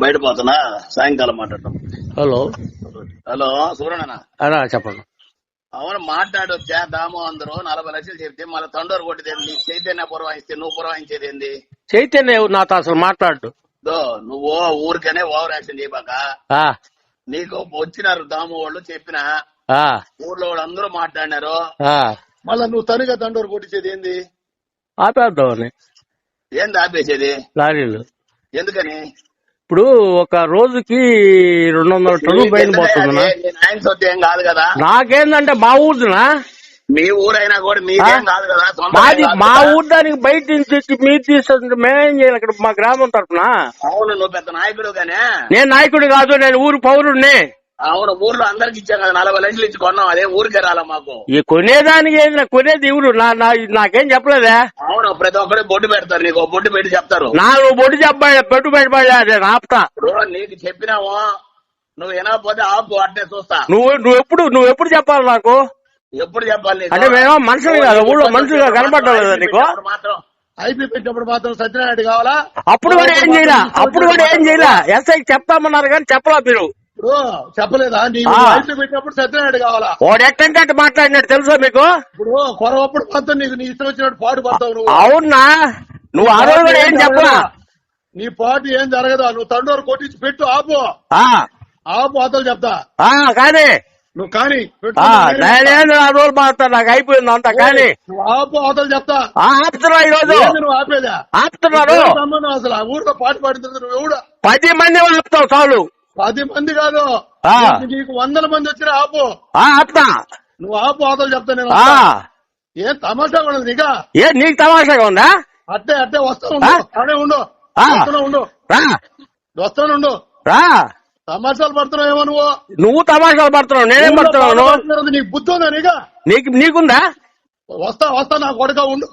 బయట పోతున్నా, సాయంకాలం మాట్లాడతాం. హలో హలో సూర్యనా? చెప్పండి. అవును మాట్లాడు, చేద్దాము. అందరూ 40 లక్షలు చెప్తే మళ్ళీ తండోరు కొట్టింది నీ చైతన్య పురవాయిస్తే నువ్వు పురవాయించేది ఏంది? చైతన్య నాతో అసలు మాట్లాడు. నువ్వు ఊరికనే ఓవర్ యాక్షన్ చేయబాక. నీకు వచ్చినారు దాము వాళ్ళు, చెప్పిన ఊర్లో వాళ్ళు అందరూ మాట్లాడినారు. మళ్ళా నువ్వు తనుగా తండోరు కొట్టించేది ఏంది? ఆపేద్దామని. ఏంది ఆపేసేది? లారీలు ఎందుకని? ఇప్పుడు ఒక రోజుకి 200 టన్నులు బయట పోతుందా? ఆయన సొత్తు ఏం కాదు కదా. నాకేందంటే మా ఊరునా, మీ ఊరైనా కూడా మీకేం కాదు కదా. మాది మా ఊరు దానికి బయట నుంచి మీరు తీసుకుంటే మేమేం చేయాలి ఇక్కడ మా గ్రామం తరఫున? అవును, నువ్వు పెద్ద నాయకుడు గానే. నేను నాయకుడు కాదు, నేను ఊరు పౌరుడిని. అవును, ఊర్లో అందరికి ఇచ్చాం కదా, 40 లక్షలు ఇచ్చి కొన్నాం. అదే ఊరికే రాలా మాకు. ఈ కొనేదానికి ఏంది, కొనేది ఇవ్వరు. నాకేం చెప్పలేదే. అవును, ప్రతి ఒక్కరు బొడ్డు పెడతారు, నీకు బొడ్డు పెట్టి చెప్తారు. నువ్వు బొడ్డు చెప్పాలి, బొడ్డు పెట్టబడి అదే ఆపుతా. నీకు చెప్పినావు, నువ్వు వినకపోతే ఆపు, అట్టే చూస్తా. నువ్వు ఎప్పుడు చెప్పాలి నాకు? ఎప్పుడు చెప్పాలి? అంటే మేము మనుషులు కదా, ఊళ్ళో మనుషులుగా కనపడలేదా నీకు? మాత్రం ఐపీ పెట్టినప్పుడు మాత్రం సత్యనారాయణ కావాలా? అప్పుడు కూడా ఏం చేయలే. ఎస్ఐకి చెప్తామన్నారు కానీ చెప్పలా మీరు. చెప్పలేదా? ఐపీ పెట్టినప్పుడు సత్యనారాయణ కావాలా? వాడు ఎట్టంటే మాట్లాడినట్టు తెలుసా మీకు? ఇప్పుడు కొరవప్పుడు మాత్రం నీకు నీ ఇష్టం వచ్చినట్టు పాటు పడతావు నువ్వు. అవునా? నువ్వు ఆ రోజు కూడా ఏం చెప్పలా. నీ పాటు ఏం జరగదా? నువ్వు తండోరు కొట్టించి పెట్టు, ఆపు అతలు చెప్తా. కానీ నువ్వు కానీ నేనేందు ఆ రోజు మాట్లాడు, నాకు అయిపోయింది అంతా. కానీ ఆపు అవతలు చెప్తా. ఆపుతున్నా ఈ రోజు. నువ్వు ఆపేదా? ఆపుతున్నారు. అసలు ఆ ఊర్లో పాటు పాడుతుంది నువ్వు ఎవడు? 10 మంది ఆపుతావు చాలు. 10 మంది కాదు, నీకు 100 మంది వచ్చినా ఆపు. ఆపుతా. నువ్వు ఆపు అవతలు చెప్తా. నేను ఏం తమాషా ఉండదు నీకా? నీకు తమాషాగా ఉందా? అట్టే వస్తాను, అడే ఉండు. వస్తాను రా. తమాషాలు పడుతున్నావేమో నువ్వు తమాషాలు పడుతున్నావు, నేనేం పడుతున్నావు? నీకు బుద్ధి ఉందా? నీకుందా? వస్తా నా కొడుక ఉండు.